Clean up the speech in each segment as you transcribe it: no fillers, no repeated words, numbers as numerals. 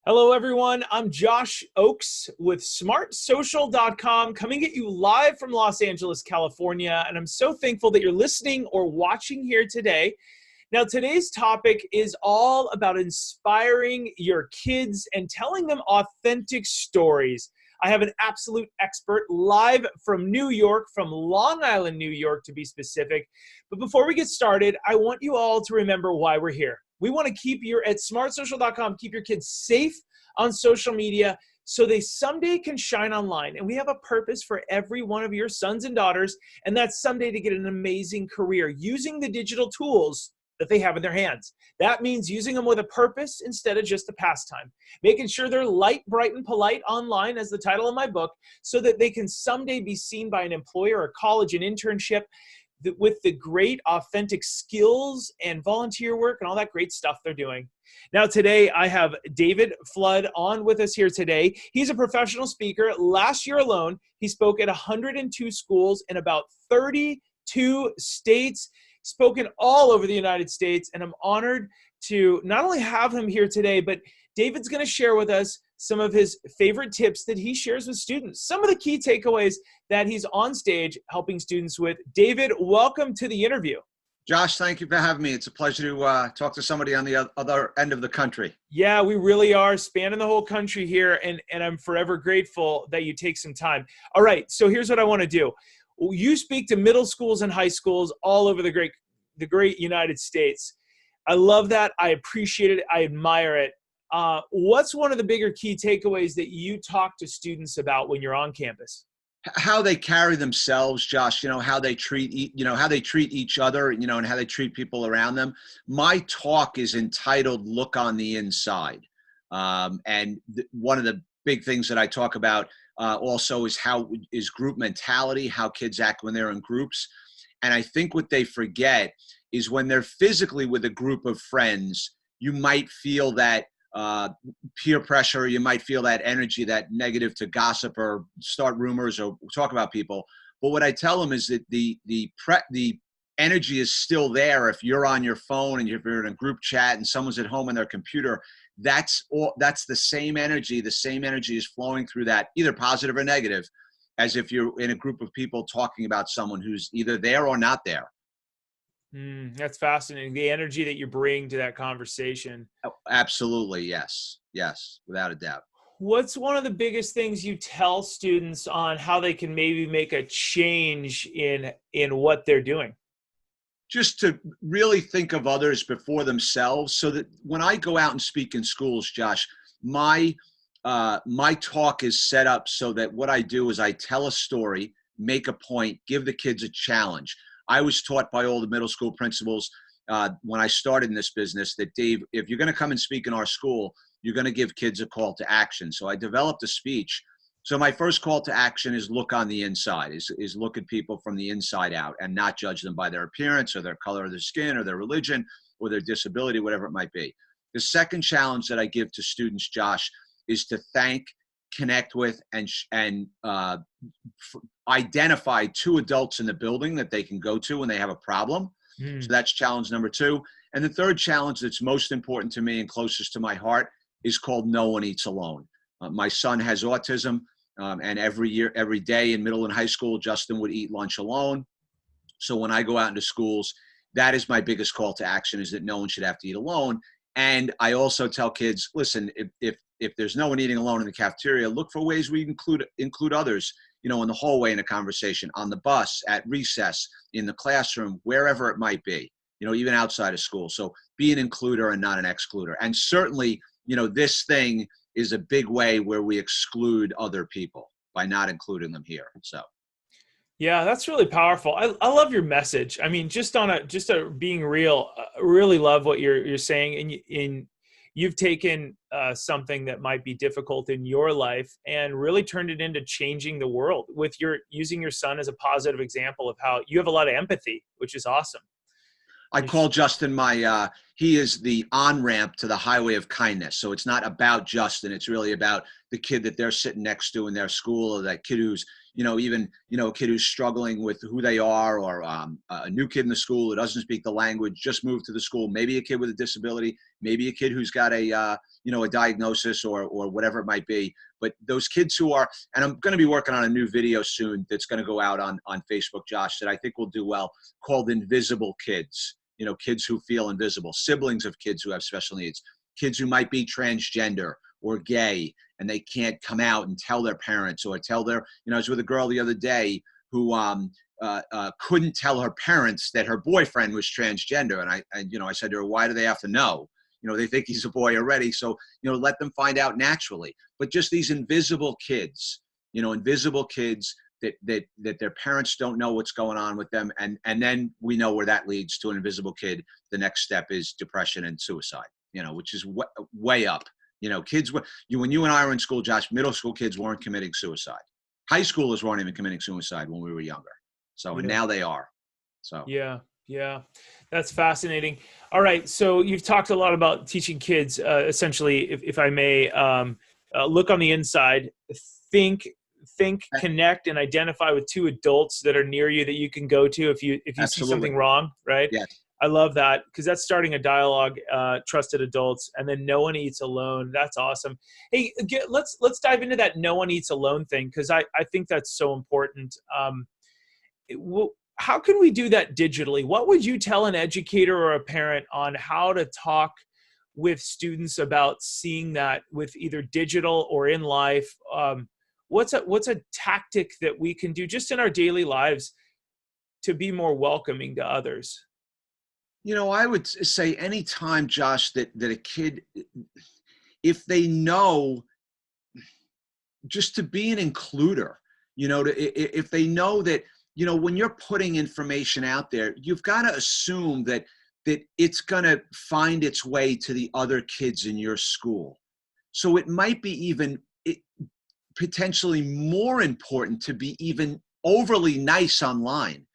Hello, everyone. I'm Josh Ochs with smartsocial.com, coming at you live from Los Angeles, California. And I'm so thankful that you're listening or watching here today. Now, today's topic is all about inspiring your kids and telling them authentic stories. I have an absolute expert live from New York, from Long Island, New York, to be specific. But before we get started, I want you all to remember why we're here. We want to keep at smartsocial.com, keep your kids safe on social media so they someday can shine online. And we have a purpose for every one of your sons and daughters, and that's someday to get an amazing career using the digital tools that they have in their hands. That means using them with a purpose instead of just a pastime. Making sure they're light, bright, and polite online, as the title of my book, so that they can someday be seen by an employer, a college, an internship, with the great authentic skills and volunteer work and all that great stuff they're doing. Now today I have David Flood on with us here today. He's a professional speaker. Last year alone, he spoke at 102 schools in about 32 states, spoken all over the United States, and I'm honored to not only have him here today, but David's going to share with us some of his favorite tips that he shares with students, some of the key takeaways that he's on stage helping students with. David, welcome to the interview. Josh, thank you for having me. It's a pleasure to talk to somebody on the other end of the country. Yeah, we really are spanning the whole country here, and I'm forever grateful that you take some time. All right, so here's what I want to do. You speak to middle schools and high schools all over the great United States. I love that. I appreciate it. I admire it. What's one of the bigger key takeaways that you talk to students about when you're on campus? How they carry themselves, Josh, how they treat, how they treat each other, and how they treat people around them. My talk is entitled Look on the Inside. And one of the big things that I talk about also is group mentality, how kids act when they're in groups. And I think what they forget is when they're physically with a group of friends, you might feel that peer pressure, you might feel that energy, that negative to gossip or start rumors or talk about people. But what I tell them is that the energy is still there. If you're on your phone and if you're in a group chat and someone's at home on their computer, that's the same energy. The same energy is flowing through that, either positive or negative, as if you're in a group of people talking about someone who's either there or not there. That's fascinating. The energy that you bring to that conversation. Oh, absolutely. Yes. Yes. Without a doubt. What's one of the biggest things you tell students on how they can maybe make a change in what they're doing? Just to really think of others before themselves, so that when I go out and speak in schools, Josh, my talk is set up so that what I do is I tell a story, make a point, give the kids a challenge. I was taught by all the middle school principals when I started in this business that, Dave, if you're going to come and speak in our school, you're going to give kids a call to action. So I developed a speech. So my first call to action is look on the inside, is look at people from the inside out and not judge them by their appearance or their color of their skin or their religion or their disability, whatever it might be. The second challenge that I give to students, Josh, is to thank, connect with, and identify two adults in the building that they can go to when they have a problem. So that's challenge number 2. And the third challenge that's most important to me and closest to my heart is called No One Eats Alone. My son has autism, and every day in middle and high school, Justin would eat lunch alone. So when I go out into schools, that is my biggest call to action, is that no one should have to eat alone. And I also tell kids, listen, if there's no one eating alone in the cafeteria, look for ways we include others, in the hallway in a conversation, on the bus, at recess, in the classroom, wherever it might be, even outside of school. So be an includer and not an excluder. And certainly, this thing is a big way where we exclude other people by not including them here. So. Yeah, that's really powerful. I love your message. I mean, just being real, I really love what you're saying. And you've taken something that might be difficult in your life and really turned it into changing the world with using your son as a positive example of how you have a lot of empathy, which is awesome. I call Justin he is the on-ramp to the highway of kindness. So it's not about Justin. It's really about the kid that they're sitting next to in their school, or that kid who's, a kid who's struggling with who they are, or a new kid in the school who doesn't speak the language, just moved to the school, maybe a kid with a disability, maybe a kid who's got a diagnosis or whatever it might be. But those kids who are, and I'm going to be working on a new video soon that's going to go out on Facebook, Josh, that I think will do well, called Invisible Kids. Kids who feel invisible, siblings of kids who have special needs, kids who might be transgender or gay, and they can't come out and tell their parents, or tell their, I was with a girl the other day who couldn't tell her parents that her boyfriend was transgender. And I said to her, why do they have to know? They think he's a boy already. So, let them find out naturally. But just these invisible kids, that their parents don't know what's going on with them. And then we know where that leads to an invisible kid. The next step is depression and suicide, which is way up. Kids, when you and I were in school, Josh, middle school kids weren't committing suicide. High schoolers weren't even committing suicide when we were younger. So, and now they are. So, yeah, that's fascinating. All right. So you've talked a lot about teaching kids, essentially, if I may, look on the inside, think, connect, and identify with two adults that are near you that you can go to if you see something wrong, right? Yes. I love that, because that's starting a dialogue, trusted adults, and then no one eats alone. That's awesome. Hey, let's dive into that no one eats alone thing, because I think that's so important. How can we do that digitally? What would you tell an educator or a parent on how to talk with students about seeing that with either digital or in life? What's a tactic that we can do just in our daily lives to be more welcoming to others? I would say anytime, Josh, that a kid, if they know, just to be an includer, if they know that, when you're putting information out there, you've got to assume that it's going to find its way to the other kids in your school. So it might be even potentially more important to be even overly nice online,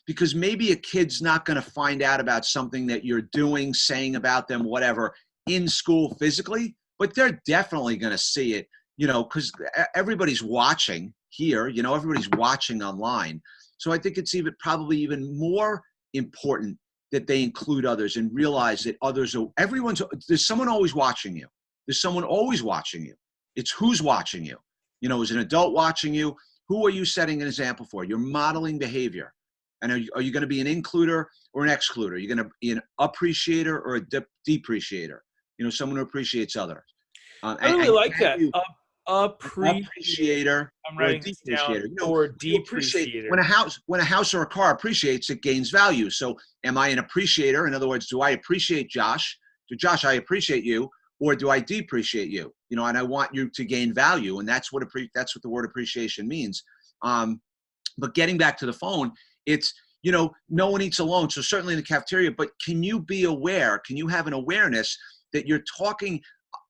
because maybe a kid's not going to find out about something that you're doing, saying about them, whatever, in school physically, but they're definitely going to see it, because everybody's watching here, everybody's watching online. So I think it's probably even more important that they include others and realize that there's someone always watching you. There's someone always watching you. It's who's watching you. Is an adult watching you? Who are you setting an example for? You're modeling behavior. And are you going to be an includer or an excluder? Are you going to be an appreciator or a depreciator? Someone who appreciates others. I really like that. Appreciator. I'm writing this down. Or depreciator. When a house or a car appreciates, it gains value. So am I an appreciator? In other words, do I appreciate Josh? Josh, I appreciate you. Or do I depreciate you? And I want you to gain value. And that's what the word appreciation means. But getting back to the phone, it's, no one eats alone. So certainly in the cafeteria, but can you be aware? Can you have an awareness that you're talking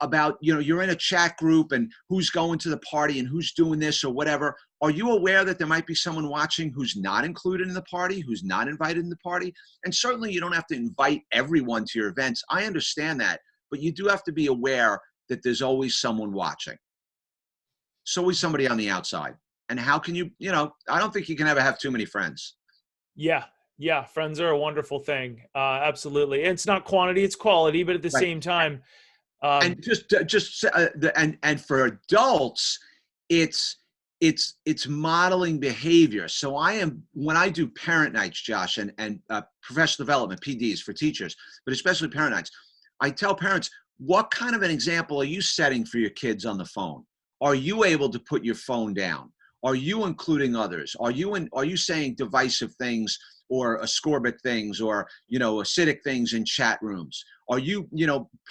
about, you're in a chat group and who's going to the party and who's doing this or whatever? Are you aware that there might be someone watching who's not included in the party, who's not invited in the party? And certainly you don't have to invite everyone to your events. I understand that, but you do have to be aware that there's always someone watching. There's always somebody on the outside. And how can you, I don't think you can ever have too many friends. Yeah. Friends are a wonderful thing. Absolutely. It's not quantity, it's quality, but at the same time. And and for adults, it's modeling behavior. So when I do parent nights, Josh, and professional development, PDs for teachers, but especially parent nights, I tell parents, what kind of an example are you setting for your kids on the phone? Are you able to put your phone down? Are you including others? Are you saying divisive things or ascorbic things or, acidic things in chat rooms? Are you,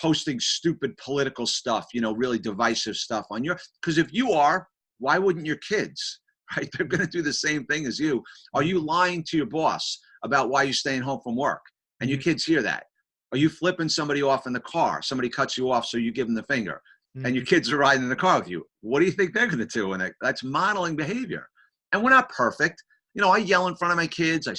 posting stupid political stuff, really divisive stuff because if you are, why wouldn't your kids, right? They're going to do the same thing as you. Are you lying to your boss about why you're staying home from work? And your kids hear that. Are you flipping somebody off in the car? Somebody cuts you off, so you give them the finger. And your kids are riding in the car with you. What do you think they're going to do? And that's modeling behavior. And we're not perfect. I yell in front of my kids. I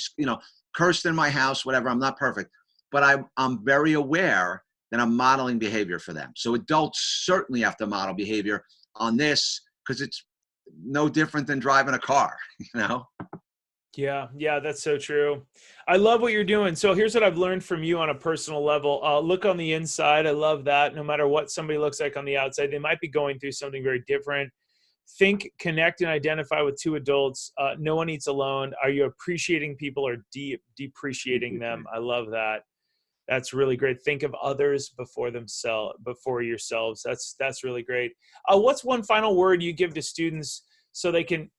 cursed in my house, whatever. I'm not perfect. but I'm very aware that I'm modeling behavior for them. So adults certainly have to model behavior on this, because it's no different than driving a car, you know? Yeah, yeah, that's so true. I love what you're doing. So here's what I've learned from you on a personal level. Look on the inside. I love that. No matter what somebody looks like on the outside, they might be going through something very different. Think, connect, and identify with two adults. No one eats alone. Are you appreciating people or depreciating them? I love that. That's really great. Think of others before yourselves. That's really great. What's one final word you give to students so they can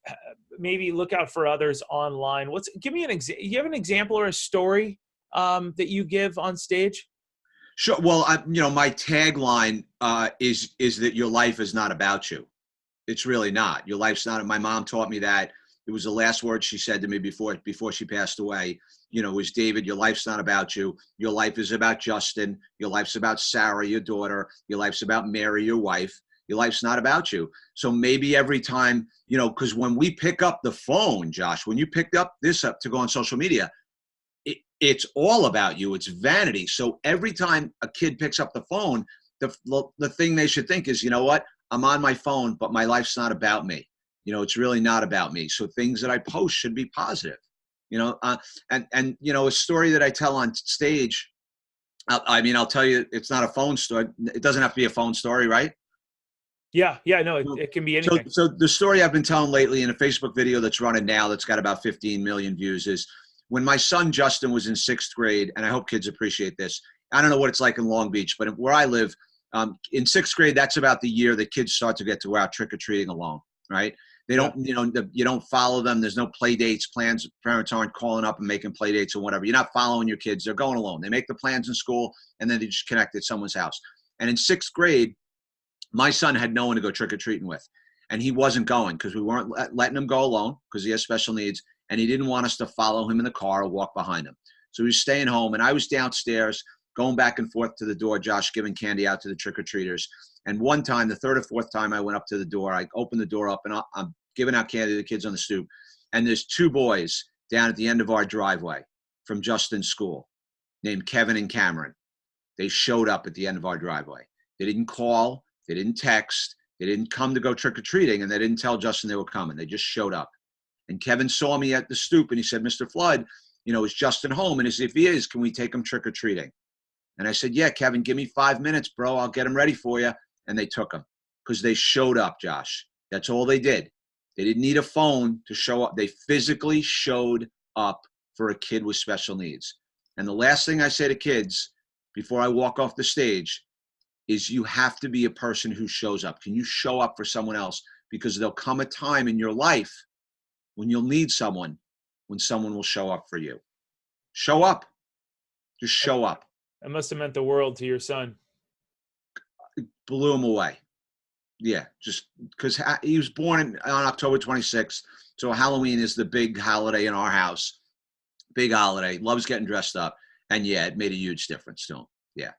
maybe look out for others online? Give me an example. You have an example or a story that you give on stage? Sure. Well, my tagline is that your life is not about you. It's really not. Your life's not. My mom taught me that. It was the last word she said to me before she passed away. Was, David, your life's not about you. Your life is about Justin. Your life's about Sarah, your daughter. Your life's about Mary, your wife. Your life's not about you. So maybe every time, because when we pick up the phone, Josh, when you picked up this up to go on social media, it's all about you. It's vanity. So every time a kid picks up the phone, the thing they should think is, you know what? I'm on my phone, but my life's not about me. It's really not about me. So things that I post should be positive. And a story that I tell on stage. I'll tell you, it's not a phone story. It doesn't have to be a phone story, right? Yeah, no, it can be anything. So the story I've been telling lately in a Facebook video that's running now, that's got about 15 million views, is when my son Justin was in 6th grade, and I hope kids appreciate this. I don't know what it's like in Long Beach, but where I live, in 6th grade, that's about the year that kids start to get to go out trick-or-treating alone, right? They don't, you don't follow them. There's no play dates, plans. Parents aren't calling up and making play dates or whatever. You're not following your kids. They're going alone. They make the plans in school, and then they just connect at someone's house. And in 6th grade, my son had no one to go trick-or-treating with. And he wasn't going because we weren't letting him go alone because he has special needs. And he didn't want us to follow him in the car or walk behind him. So he was staying home. And I was downstairs going back and forth to the door, Josh, giving candy out to the trick-or-treaters. And one time, the third or fourth time I went up to the door, I opened the door up and I'm giving out candy to the kids on the stoop. And there's 2 boys down at the end of our driveway from Justin's school named Kevin and Cameron. They showed up at the end of our driveway. They didn't call. They didn't text. They didn't come to go trick-or-treating, and they didn't tell Justin they were coming. They just showed up. And Kevin saw me at the stoop, and he said, Mr. Flood, is Justin home? And he said, if he is, can we take him trick-or-treating? And I said, yeah, Kevin, give me 5 minutes, bro. I'll get him ready for you. And they took him because they showed up, Josh. That's all they did. They didn't need a phone to show up. They physically showed up for a kid with special needs. And the last thing I say to kids before I walk off the stage is you have to be a person who shows up. Can you show up for someone else? Because there'll come a time in your life when you'll need someone, when someone will show up for you. Show up. Just show up. That must have meant the world to your son. It blew him away. Yeah, just because he was born on October 26th. So Halloween is the big holiday in our house. Big holiday. Loves getting dressed up. And yeah, it made a huge difference to him. Yeah.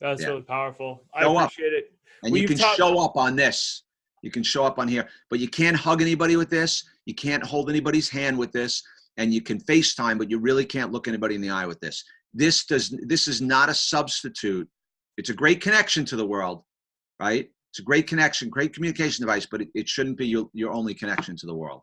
That's really powerful. I Show appreciate it. And you can show up on this. You can show up on here, but you can't hug anybody with this. You can't hold anybody's hand with this, and you can FaceTime, but you really can't look anybody in the eye with this. This is not a substitute. It's a great connection to the world, right? It's a great connection, great communication device, but it shouldn't be your only connection to the world.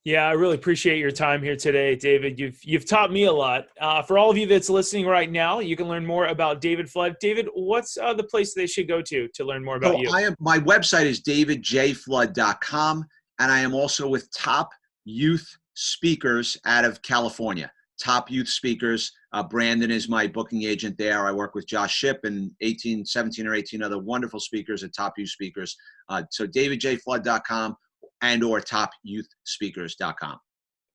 Yeah, I really appreciate your time here today, David. You've taught me a lot. For all of you that's listening right now, you can learn more about David Flood. David, what's the place they should go to learn more about you? My website is davidjflood.com, and I am also with Top Youth Speakers out of California. Top Youth Speakers. Brandon is my booking agent there. I work with Josh Shipp and 17 or 18 other wonderful speakers at Top Youth Speakers. So davidjflood.com. and or topyouthspeakers.com.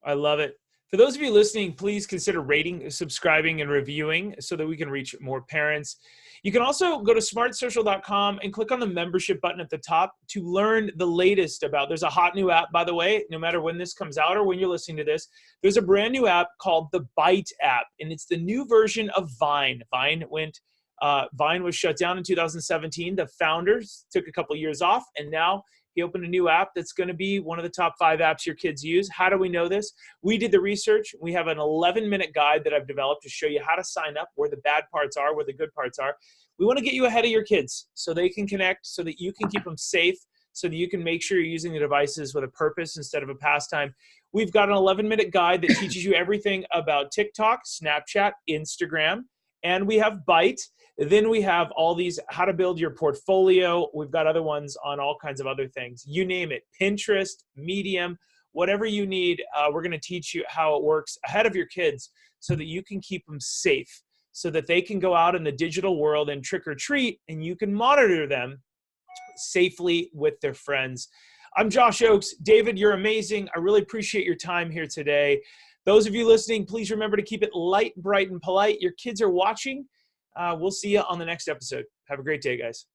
I love it. For those of you listening, please consider rating, subscribing, and reviewing so that we can reach more parents. You can also go to smartsocial.com and click on the membership button at the top to learn the latest about. There's a hot new app, by the way, no matter when this comes out or when you're listening to this. There's a brand new app called the Byte app, and it's the new version of Vine. Vine was shut down in 2017. The founders took a couple years off, and now He opened a new app that's going to be one of the top 5 apps your kids use. How do we know this? We did the research. We have an 11-minute guide that I've developed to show you how to sign up, where the bad parts are, where the good parts are. We want to get you ahead of your kids so they can connect, so that you can keep them safe, so that you can make sure you're using the devices with a purpose instead of a pastime. We've got an 11-minute guide that teaches you everything about TikTok, Snapchat, Instagram, and we have Byte. Then we have all these, how to build your portfolio. We've got other ones on all kinds of other things. You name it, Pinterest, Medium, whatever you need. We're going to teach you how it works ahead of your kids so that you can keep them safe, so that they can go out in the digital world and trick or treat, and you can monitor them safely with their friends. I'm Josh Ochs. David, you're amazing. I really appreciate your time here today. Those of you listening, please remember to keep it light, bright, and polite. Your kids are watching. We'll see you on the next episode. Have a great day, guys.